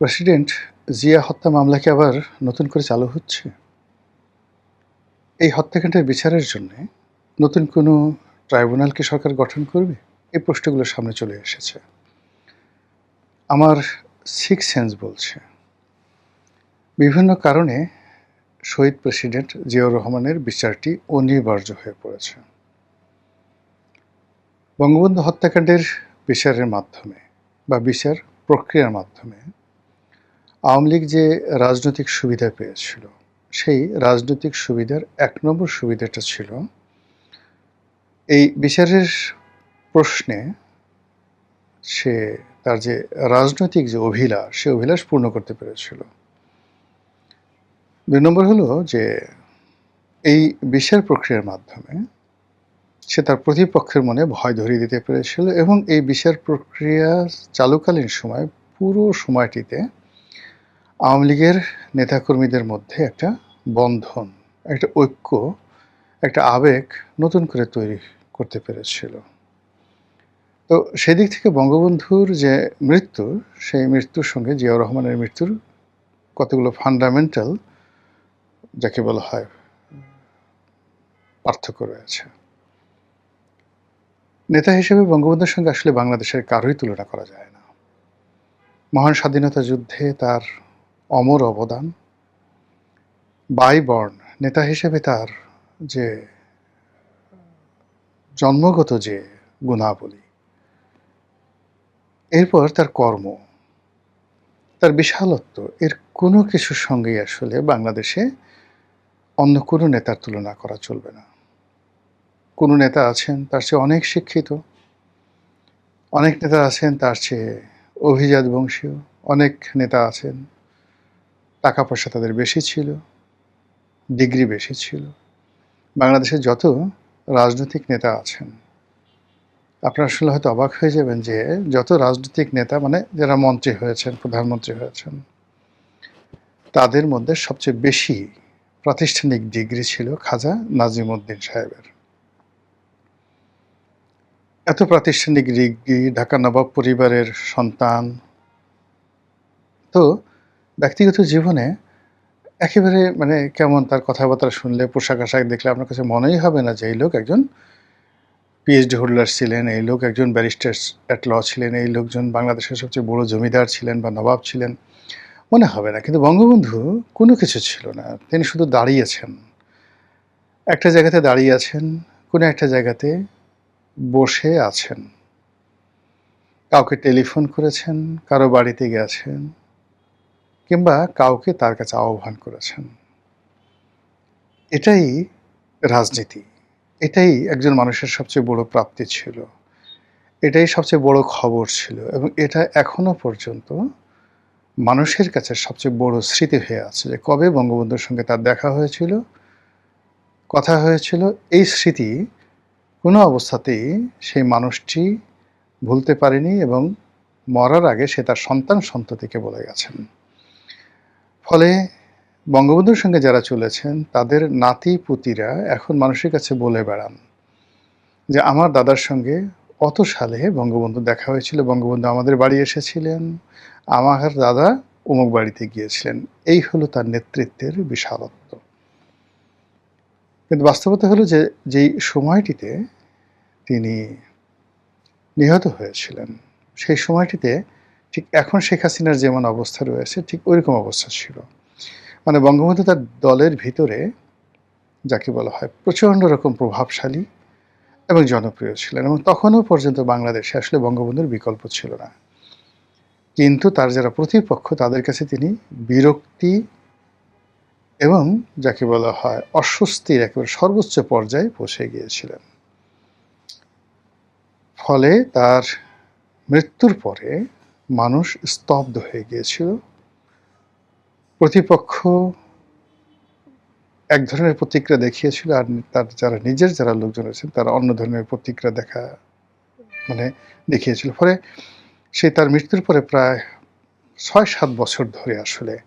President Zia হত্যা মামলা কি আবার নতুন করে চালু হচ্ছে? এই হত্যাকাণ্ডের বিচারের জন্যে নতুন কোনো ট্রাইব্যুনাল কি সরকার গঠন করবে? এই প্রশ্নগুলো সামনে চলে এসেছে। আমার সিক্স সেন্স বলছে, বিভিন্ন কারণে শহীদ প্রেসিডেন্ট জিয়াউর রহমানের বিচারটি অনিবার্য হয়ে পড়েছে। বঙ্গবন্ধু হত্যাকাণ্ডের বিচারের মাধ্যমে বা বিচার প্রক্রিয়ার মাধ্যমে আওয়ামী লীগ যে রাজনৈতিক সুবিধা পেয়েছিল, সেই রাজনৈতিক সুবিধার ১ নম্বর সুবিধাটা ছিল এই বিচারের প্রশ্নে সে তার যে রাজনৈতিক যে অভিলাষ, সে অভিলাষ পূর্ণ করতে পেরেছিল। ২ নম্বর হলো যে এই বিচার প্রক্রিয়ার মাধ্যমে সে তার প্রতিপক্ষের মনে ভয় ধরিয়ে দিতে পেরেছিল এবং এই বিচার প্রক্রিয়া চালুকালীন সময় পুরো সময়টিতে আওয়ামী লীগের নেতাকর্মীদের মধ্যে একটা বন্ধন, একটা ঐক্য, একটা আবেগ নতুন করে তৈরি করতে পেরেছিল। তো সেদিক থেকে বঙ্গবন্ধুর যে মৃত্যু, সেই মৃত্যুর সঙ্গে জিয়াউর রহমানের মৃত্যুর কতগুলো ফান্ডামেন্টাল যাকে বলা হয় পার্থক্য রয়েছে। নেতা হিসেবে বঙ্গবন্ধুর সঙ্গে আসলে বাংলাদেশের কারোই তুলনা করা যায় না। মহান স্বাধীনতা যুদ্ধে তার অমর অবদান, বাই বর্ন নেতা হিসেবে তার যে জন্মগত যে গুণাবলী, এরপর তার কর্ম, তার বিশালত্ব, এর কোনো কিছুর সঙ্গেই আসলে বাংলাদেশে অন্য কোনো নেতার তুলনা করা চলবে না। কোনো নেতা আছেন তার চেয়ে অনেক শিক্ষিত, অনেক নেতা আছেন তার চেয়ে অভিজাত বংশীয়, অনেক নেতা আছেন টাকা পয়সা তাদের বেশি ছিল, ডিগ্রি বেশি ছিল। বাংলাদেশে যত রাজনৈতিক নেতা আছেন, আপনারা আসলে হয়তো অবাক হয়ে যাবেন যে যত রাজনৈতিক নেতা মানে যারা মন্ত্রী হয়েছেন, প্রধানমন্ত্রী হয়েছেন, তাদের মধ্যে সবচেয়ে বেশি প্রাতিষ্ঠানিক ডিগ্রি ছিল খাজা নাজিমউদ্দিন সাহেবের। এত প্রাতিষ্ঠানিক ডিগ্রি, ঢাকা নবাব পরিবারের সন্তান। তো ব্যক্তিগত জীবনে একেবারে মানে কেমন তার কথাবার্তা শুনলে, পোশাক-আশাক দেখলে আপনার কাছে মনেই হবে না যে এই লোক একজন পিএইচডি হোল্ডার ছিলেন, এই লোক একজন ব্যারিস্টার অ্যাট ল ছিলেন, এই লোকজন বাংলাদেশের সবচেয়ে বড় জমিদার ছিলেন বা নবাব ছিলেন, মনে হবে না। কিন্তু বঙ্গবন্ধু কোনো কিছু ছিল না। তিনি শুধু দাঁড়িয়েছেন। একটা জায়গাতে দাঁড়িয়ে আছেন, কোনো একটা জায়গাতে বসে আছেন। কাউকে টেলিফোন করেছেন, কারো বাড়িতে গেছেন কিংবা কাউকে তার কাছে আহ্বান করেছেন। এটাই রাজনীতি। এটাই একজন মানুষের সবচেয়ে বড় প্রাপ্তি ছিল। এটাই সবচেয়ে বড় খবর ছিল এবং এটা এখনো পর্যন্ত মানুষের কাছে সবচেয়ে বড় স্মৃতি হয়ে আছে যে কবে বঙ্গবন্ধুর সঙ্গে তার দেখা হয়েছিল, কথা হয়েছিল। এই স্মৃতি কোনো অবস্থাতেই সেই মানুষটি ভুলতে পারেনি এবং মরার আগে সে তার সন্তান-সন্ততিকে বলে গেছেন। ফলে বঙ্গবন্ধুর সঙ্গে যারা চলেছেন তাদের নাতি-পুতিরা এখন মানুষের কাছে বলে বেড়ান যে আমার দাদার সঙ্গে অত সালে বঙ্গবন্ধু দেখা হয়েছিল, বঙ্গবন্ধু আমাদের বাড়ি এসেছিলেন, আমার দাদা অমুক বাড়িতে গিয়েছিলেন। এই হলো তার নেতৃত্বের বিশালত্ব। কিন্তু বাস্তবতা হলো যে যেই সময়টিতে তিনি নিহত হয়েছিলেন, সেই সময়টিতে ঠিক এখন শেখ হাসিনার যেমন অবস্থা রয়েছে ঠিক ওইরকম অবস্থা ছিল। মানে বঙ্গবন্ধু তার দলের ভিতরে যাকে বলা হয় প্রচণ্ড রকম প্রভাবশালী এবং জনপ্রিয় ছিলেন এবং তখনও পর্যন্ত বাংলাদেশে আসলে বঙ্গবন্ধুর বিকল্প ছিল না। কিন্তু তার যারা প্রতিপক্ষ তাদের কাছে তিনি বিরক্তি এবং যাকে বলা হয় অস্বস্তির একেবারে সর্বোচ্চ পর্যায়ে পৌঁছে গিয়েছিলেন। ফলে তার মৃত্যুর পরে মানুষ স্তব্ধ হয়ে গিয়েছিল। প্রতিপক্ষ এক ধরনের প্রতিক্রিয়া দেখিয়েছিল আর তার যারা লোকজন আছেন তারা অন্য ধরনের প্রতিক্রিয়া মানে দেখিয়েছিল। ফলে সে তার মৃত্যুর পরে প্রায় ৬-৭ বছর ধরে আসলে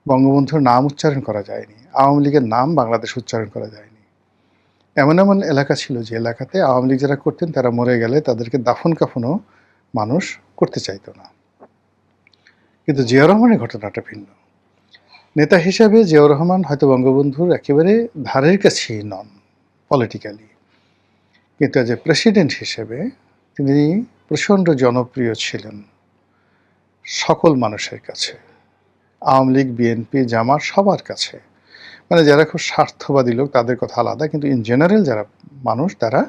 বঙ্গবন্ধুর নাম উচ্চারণ করা যায়নি। আওয়ামী লীগের নাম বাংলাদেশে উচ্চারণ করা যায়নি। এমন এমন এলাকা ছিল যে এলাকাতে আওয়ামী লীগ যারা করতেন তারা মরে গেলে তাদেরকে দাফন কাফনও মানুষ করতে চাইত না। কিন্তু জিয়াউর রহমানের ঘটনাটা ভিন্ন। নেতা হিসাবে জিয়াউর রহমান হয়তো বঙ্গবন্ধুর একেবারে ধারের কাছেই নন পলিটিক্যালি, কিন্তু এজ এ প্রেসিডেন্ট হিসেবে তিনি প্রচণ্ড জনপ্রিয় ছিলেন সকল মানুষের কাছে, আওয়ামী লীগ, বিএনপি, জামাত সবার কাছে। মানে যারা খুব স্বার্থবাদী লোক তাদের কথা আলাদা, কিন্তু ইন জেনারেল যারা মানুষ তারা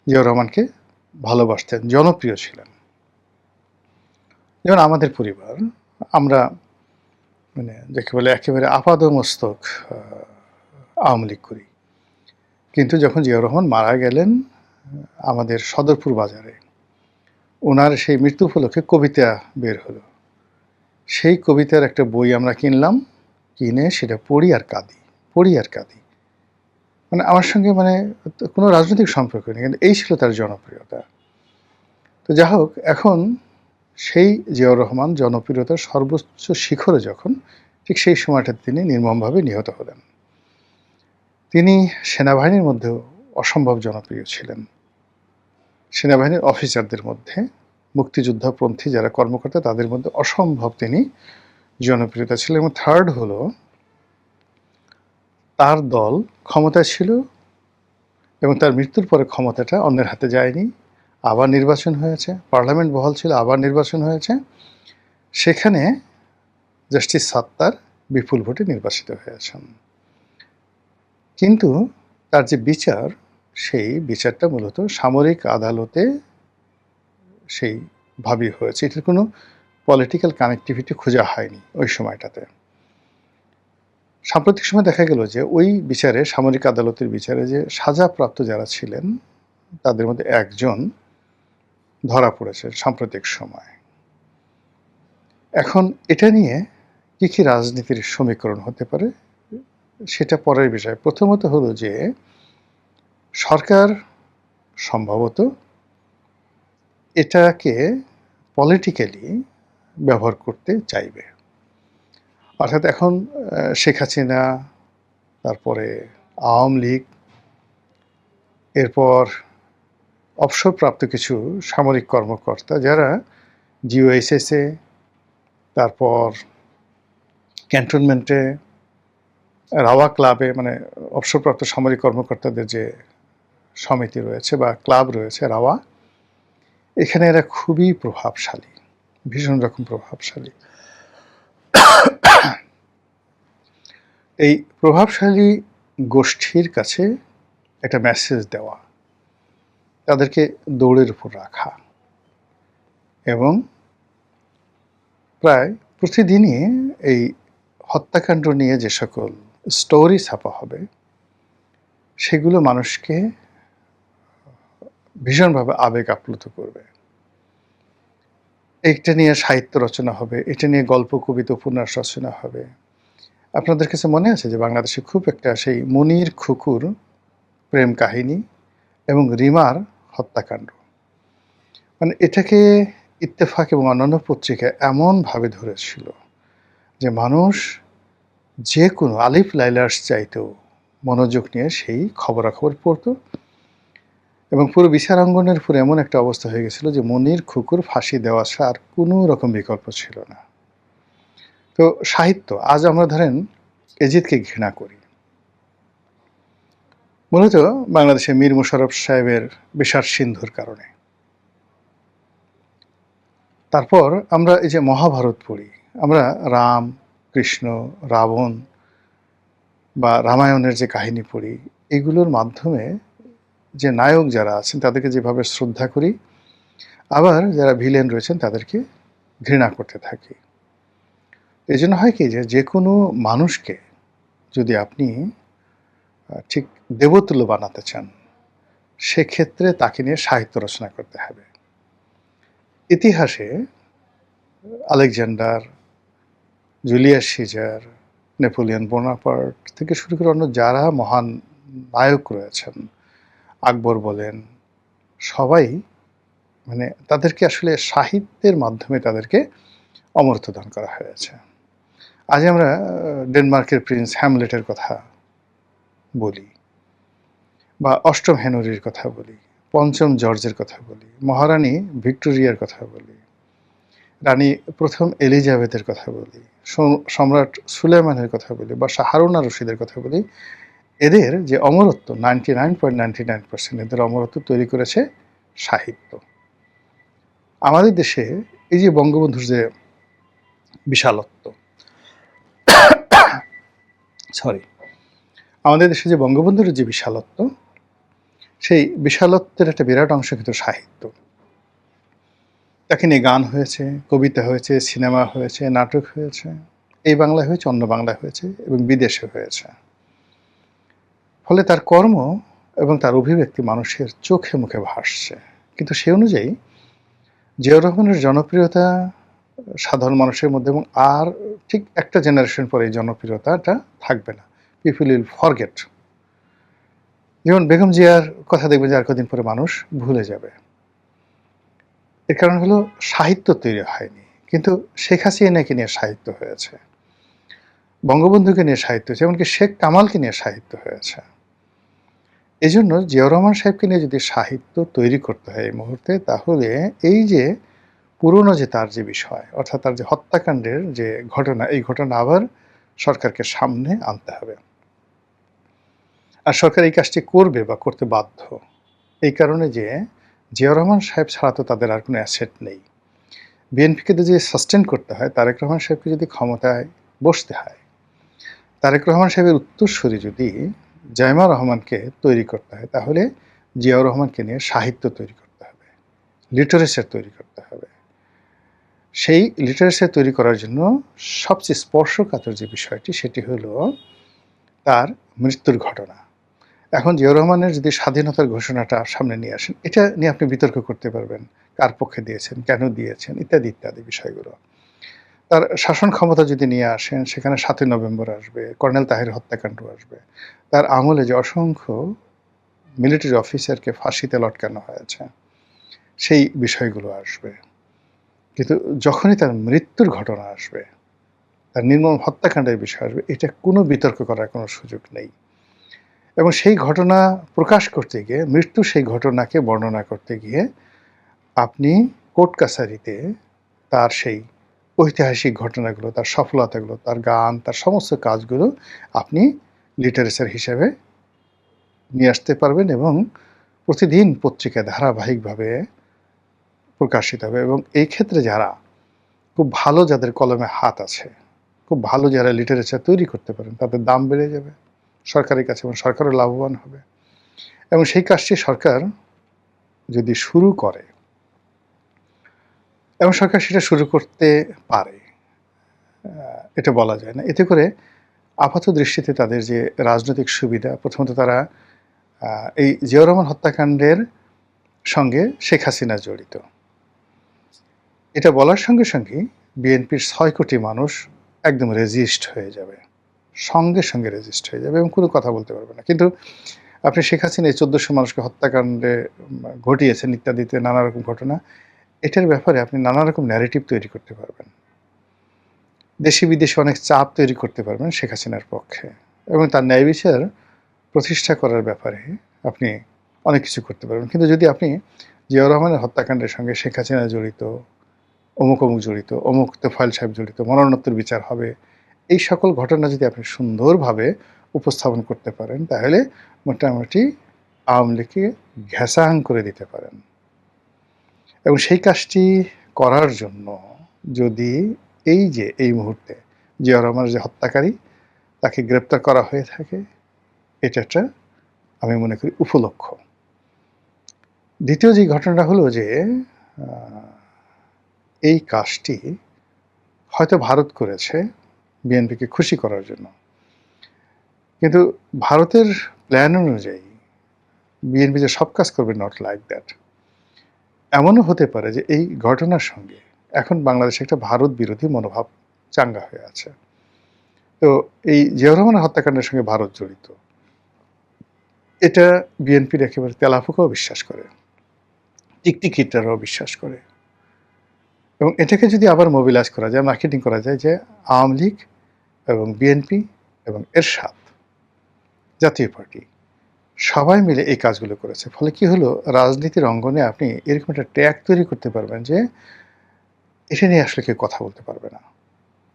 জিয়াউর রহমানকে ভালোবাসতেন, জনপ্রিয় ছিলেন। যেমন আমাদের পরিবার, আমরা মানে যাকে বলে একেবারে আপাদমস্তক আওয়ামী লীগ করি, কিন্তু যখন জিয়াউর রহমান মারা গেলেন আমাদের সদরপুর বাজারে, ওনার সেই মৃত্যু উপলক্ষে কবিতা বের হলো, সেই কবিতার একটা বই আমরা কিনলাম, কিনে সেটা পড়ি আর কাঁদি। মানে আমার সঙ্গে মানে কোনো রাজনৈতিক সম্পর্ক নেই, কিন্তু এই ছিল তার জনপ্রিয়তা। তো যা হোক, এখন সেই জিয়াউর রহমান জনপ্রিয়তার সর্বোচ্চ শিখরে যখন, ঠিক সেই সময়টাতে তিনি নির্মমভাবে নিহত হলেন। তিনি সেনাবাহিনীর মধ্যেও অসম্ভব জনপ্রিয় ছিলেন। সেনাবাহিনীর অফিসারদের মধ্যে, মুক্তিযুদ্ধপন্থী যারা কর্মকর্তা তাদের মধ্যে অসম্ভব তিনি জনপ্রিয়তা ছিলেন। এবং থার্ড হলো, তার দল ক্ষমতায় ছিল এবং তার মৃত্যুর পরে ক্ষমতাটা অন্যের হাতে যায়নি, আবার নির্বাচন হয়েছে, পার্লামেন্ট বহাল ছিল, আবার নির্বাচন হয়েছে, সেখানে জাস্টিস সাত্তার বিপুল ভোটে নির্বাচিত হয়েছেন। কিন্তু তার যে বিচার, সেই বিচারটা মূলত সামরিক আদালতে সেইভাবেই হয়েছে, এটার কোনো পলিটিক্যাল কানেক্টিভিটি খোঁজা হয়নি ওই সময়টাতে। সাম্প্রতিক সময় দেখা গেল যে ওই বিচারে, সামরিক আদালতের বিচারে, যে সাজাপ্রাপ্ত যারা ছিলেন তাদের মধ্যে একজন ধরা পড়েছে সাম্প্রতিক সময়। এখন এটা নিয়ে কী রাজনীতির সমীকরণ হতে পারে সেটা পরের বিষয়। প্রথমত হলো যে সরকার সম্ভবত এটাকে পলিটিক্যালি ব্যবহার করতে চাইবে। অর্থাৎ এখন শেখ হাসিনা, তারপরে আওয়ামী লীগ, এরপর অবসরপ্রাপ্ত কিছু সামরিক কর্মকর্তা যারা জিওএসএসে, তারপর ক্যান্টনমেন্টে, রাওয়া ক্লাবে, মানে অবসরপ্রাপ্ত সামরিক কর্মকর্তাদের যে সমিতি রয়েছে বা ক্লাব রয়েছে রাওয়া, এখানে এরা খুবই প্রভাবশালী, ভীষণ রকম প্রভাবশালী। এই প্রভাবশালী গোষ্ঠীর কাছে একটা মেসেজ দেওয়া, তাদেরকে দৌড়ের উপর রাখা, এবং প্রায় প্রতিদিনই এই হত্যাকাণ্ড নিয়ে যে সকল স্টোরি ছাপা হবে সেগুলো মানুষকে ভীষণভাবে আবেগ আপ্লুত করবে। এটা নিয়ে সাহিত্য রচনা হবে, এটা নিয়ে গল্প, কবিতা, উপন্যাস রচনা হবে। আপনাদের কাছে মনে আছে যে বাংলাদেশে খুব একটা সেই মনির খুকুর প্রেম কাহিনী এবং রিমার হত্যাকাণ্ড, মানে এটাকে ইত্তেফাক এবং অন্যান্য পত্রিকা এমনভাবে ধরেছিল যে মানুষ যে কোনো আলিফ লাইলার্স চাইতেও মনোযোগ নিয়ে সেই খবরাখবর পড়তো, এবং পুরো বিচারাঙ্গনের উপর এমন একটা অবস্থা হয়ে গেছিল যে মনির খুকুর ফাঁসি দেওয়া ছাড়া আর কোনো রকম বিকল্প ছিল না। তো সাহিত্য, আজ আমরা ধরেন এজিদকে ঘৃণা করি মূলত বাংলাদেশে মীর মোশাররফ সাহেবের বিষাদ সিন্ধুর কারণে। তারপর আমরা এই যে মহাভারত পড়ি, আমরা রাম, কৃষ্ণ, রাবণ বা রামায়ণের যে কাহিনী পড়ি, এগুলোর মাধ্যমে যে নায়ক যারা আছেন তাদেরকে যেভাবে শ্রদ্ধা করি, আবার যারা ভিলেন রয়েছেন তাদেরকে ঘৃণা করতে থাকি। এই জন্য হয় কি যে কোনো মানুষকে যদি আপনি ঠিক দেবতুল্য বানাতে চান, সেক্ষেত্রে তাকে নিয়ে সাহিত্য রচনা করতে হবে। ইতিহাসে Alexander, Julius Caesar, Napoleon Bonaparte থেকে শুরু করে অন্য যারা মহান নায়ক রয়েছেন, আকবর বলেন, সবাই মানে তাদেরকে আসলে সাহিত্যের মাধ্যমে তাদেরকে অমরত্ব দান করা হয়েছে। আজ আমরা ডেনমার্কের প্রিন্স হ্যামলেটের কথা বলি, বা অষ্টম হেনরির কথা বলি, পঞ্চম জর্জের কথা বলি, মহারানী ভিক্টোরিয়ার কথা বলি, রানী প্রথম এলিজাবেথের কথা বলি, সম্রাট সুলেমানের কথা বলি, বা হারুন আর রশিদের কথা বলি, এদের যে অমরত্ব 99.99% এদের অমরত্ব তৈরি করেছে সাহিত্য। আমাদের দেশে এই যে বঙ্গবন্ধুর যে বিশালত্ব, সরি, আমাদের দেশে যে বঙ্গবন্ধুর যে বিশালত্ব, সেই বিশালত্বের একটা বিরাট অংশ কিন্তু সাহিত্য। তাকে নিয়ে গান হয়েছে, কবিতা হয়েছে, সিনেমা হয়েছে, নাটক হয়েছে, এই বাংলায় হয়েছে, অন্য বাংলায় হয়েছে এবং বিদেশে হয়েছে। ফলে তার কর্ম এবং তার অভিব্যক্তি মানুষের চোখে মুখে ভাসছে। কিন্তু সে অনুযায়ী জিয়াউর রহমানের জনপ্রিয়তা সাধারণ মানুষের মধ্যে, এবং আর ঠিক একটা জেনারেশন পরে এই জনপ্রিয়তাটা থাকবে না, পিপল উইল ফরগেট। যেমন বেগম জিয়ার কথা দেখবেন যে আর কদিন পরে মানুষ ভুলে যাবে। এর কারণ হলো সাহিত্য তৈরি হয়নি, কিন্তু শেখ হাসিনাকে নিয়ে সাহিত্য হয়েছে, বঙ্গবন্ধুকে নিয়ে সাহিত্য হয়েছে, এমনকি শেখ কামালকে নিয়ে সাহিত্য হয়েছে। এই জন্য জিয়াউর রহমান সাহেবকে নিয়ে যদি সাহিত্য তৈরি করতে হয় এই মুহূর্তে, তাহলে এই যে পুরনো যে তার যে বিষয়, অর্থাৎ তার যে হত্যাকাণ্ডের যে ঘটনা, এই ঘটনা আবার সরকারকে সামনে আনতে হবে। আর সরকার এই কাজটি করবে বা করতে বাধ্য, এই কারণে যে জিয়াউর রহমান সাহেব ছাড়া তো তাদের আর কোনো অ্যাসেট নেই। বিএনপিকে যদি সাস্টেন করতে হয়, তারেক রহমান সাহেবকে যদি ক্ষমতায় বসতে হয়, তারেক রহমান সাহেবের উত্তরসূরি যদি জাইমা রহমানকে তৈরি করতে হয়, তাহলে জিয়াউর রহমানকে নিয়ে সাহিত্য তৈরি করতে হবে, লিটারেচার তৈরি করতে হবে। সেই লিটারেচার তৈরি করার জন্য সবচেয়ে স্পর্শকাতর যে বিষয়টি, সেটি হলো তার মৃত্যুর ঘটনা। এখন জিয়াউর রহমানের যদি স্বাধীনতার ঘোষণাটা সামনে নিয়ে আসেন, এটা নিয়ে আপনি বিতর্ক করতে পারবেন, কার পক্ষে দিয়েছেন, কেন দিয়েছেন, ইত্যাদি ইত্যাদি বিষয়গুলো। তার শাসন ক্ষমতা যদি নিয়ে আসেন, সেখানে ৭ই নভেম্বর আসবে, কর্নেল তাহের হত্যাকাণ্ড আসবে, তার আমলে যে অসংখ্য মিলিটারি অফিসারকে ফাঁসিতে লটকানো হয়েছে, সেই বিষয়গুলো আসবে। কিন্তু যখনই তার মৃত্যুর ঘটনা আসবে, তার নির্মম হত্যাকাণ্ডের বিষয় আসবে, এটা কোনো বিতর্ক করার কোনো সুযোগ নেই। এবং সেই ঘটনা প্রকাশ করতে গিয়ে, মৃত্যু সেই ঘটনাকে বর্ণনা করতে গিয়ে আপনি কোর্ট কাছারিতে তার সেই ঐতিহাসিক ঘটনাগুলো, তার সফলতাগুলো, তার গান, তার সমস্ত কাজগুলো আপনি লিটারেচার হিসেবে নিয়ে আসতে পারবেন, এবং প্রতিদিন পত্রিকায় ধারাবাহিকভাবে প্রকাশিত হবে। এবং এই ক্ষেত্রে যারা খুব ভালো, যাদের কলমে হাত আছে, খুব ভালো যারা লিটারেচার তৈরি করতে পারেন, তাদের দাম বেড়ে যাবে সরকারের কাছে, এবং সরকারও লাভবান হবে। এবং সেই কাজটি সরকার যদি শুরু করে, এবং সরকার সেটা শুরু করতে পারে, এটা বলা যায় না। এতে করে আপাত দৃষ্টিতে তাদের যে রাজনৈতিক সুবিধা, প্রথমত তারা এই জিয়াউর রহমান হত্যাকাণ্ডের সঙ্গে শেখ হাসিনা জড়িত, এটা বলার সঙ্গে সঙ্গেই বিএনপির ৬ কোটি মানুষ একদম রেজিস্ট হয়ে যাবে, সঙ্গে সঙ্গে রেজিস্ট হয়ে যাবে, এবং কোনো কথা বলতে পারবে না। কিন্তু আপনি শেখ হাসিনা এই ১৪০০ মানুষকে হত্যাকাণ্ডে ঘটিয়েছেন ইত্যাদিতে নানা রকম ঘটনা, এটার ব্যাপারে আপনি নানা রকম ন্যারেটিভ তৈরি করতে পারবেন, দেশে বিদেশে অনেক চাপ তৈরি করতে পারবেন শেখ হাসিনার পক্ষে, এবং তার ন্যায় বিচার প্রতিষ্ঠা করার ব্যাপারে আপনি অনেক কিছু করতে পারবেন। কিন্তু যদি আপনি জিয়াউর রহমানের হত্যাকাণ্ডের সঙ্গে শেখ হাসিনা জড়িত, অমুক অমুক জড়িত, অমুক তোফায়েল সাহেব জড়িত, মরণোত্তর বিচার হবে, এই সকল ঘটনা যদি আপনি সুন্দরভাবে উপস্থাপন করতে পারেন, তাহলে মোটামুটি আওয়ামী লীগকে ঘেঁষাং করে দিতে পারেন। এবং সেই কাজটি করার জন্য যদি এই যে এই মুহূর্তে জিয়াউর রহমানের যে হত্যাকারী, তাকে গ্রেপ্তার করা হয়ে থাকে, এটা একটা আমি মনে করি উপলক্ষ। দ্বিতীয় যে ঘটনাটা হলো যে এই কাজটি হয়তো ভারত করেছে বিএনপিকে খুশি করার জন্য, কিন্তু ভারতের প্ল্যান অনুযায়ী বিএনপি যে সব কাজ করবে, নট লাইক দ্যাট। এমনও হতে পারে যে এই ঘটনার সঙ্গে এখন বাংলাদেশে একটা ভারত বিরোধী মনোভাব চাঙ্গা হয়ে আছে। তো এই জিয়াউর রহমানের হত্যাকাণ্ডের সঙ্গে ভারত জড়িত, এটা বিএনপির একেবারে তেলাফোকাও বিশ্বাস করে, টিকটিকিটারাও বিশ্বাস করে। এবং এটাকে যদি আবার মোবিলাইজ করা যায়, মার্কেটিং করা যায়, যে আওয়ামী লীগ এবং বিএনপি এবং এরশাদ জাতীয় পার্টি সবাই মিলে এই কাজগুলো করেছে। ফলে কি হলো, রাজনীতির অঙ্গনে আপনি এরকম একটা ট্যাগ তৈরি করতে পারবেন যে এটা নিয়ে আসলে কেউ কথা বলতে পারবে না,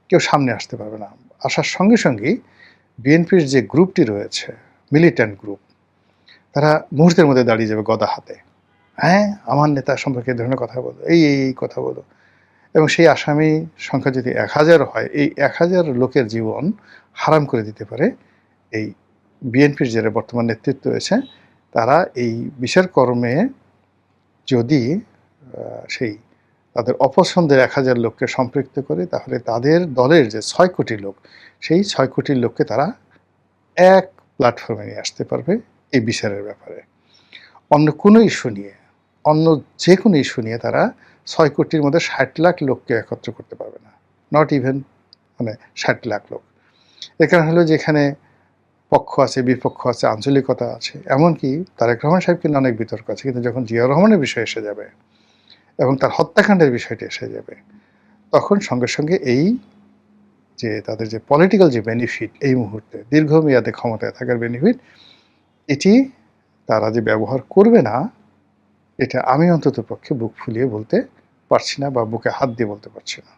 কেউ সামনে আসতে পারবে না। আসার সঙ্গে সঙ্গেই বিএনপির যে গ্রুপটি রয়েছে, মিলিট্যান্ট গ্রুপ, তারা মুহূর্তের মধ্যে দাঁড়িয়ে যাবে গদা হাতে। হ্যাঁ, আমার নেতা সম্পর্কে এই ধরনের কথা বলো, এই কথা বলো। এবং সেই আসামি সংখ্যা যদি ১,০০০ হয়, এই ১,০০০ লোকের জীবন হারাম করে দিতে পারে এই বিএনপির যারা বর্তমান নেতৃত্ব রয়েছে, তারা এই বিচারকর্মে যদি সেই তাদের অপছন্দের ১,০০০ লোককে সম্পৃক্ত করে, তাহলে তাদের দলের যে ৬ কোটি লোক, সেই ৬ কোটি লোককে তারা এক প্ল্যাটফর্মে নিয়ে আসতে পারবে এই বিচারের ব্যাপারে। অন্য কোনো ইস্যু নিয়ে, অন্য যে কোনো ইস্যু নিয়ে তারা ৬ কোটির মধ্যে ৬০ লাখ লোককে একত্র করতে পারবে না। নট ইভেন ৬০ লাখ লোক। এর কারণ হলো যে এখানে পক্ষ আছে, বিপক্ষ আছে, আঞ্চলিকতা আছে। এমনকি তারেক রহমান সাহেবকে নিয়ে অনেক বিতর্ক আছে। কিন্তু যখন জিয়াউর রহমানের বিষয় এসে যাবে এবং তার হত্যাকাণ্ডের বিষয়টি এসে যাবে, তখন সঙ্গে সঙ্গে এই যে তাদের যে পলিটিক্যাল যে বেনিফিট, এই মুহূর্তে দীর্ঘমেয়াদে ক্ষমতায় থাকার বেনিফিট, এটি তারা যে ব্যবহার করবে না, এটা আমি অন্ততপক্ষে বুক ফুলিয়ে বলতে পারছি না, বা বুকে হাত দিয়ে বলতে পারছি না।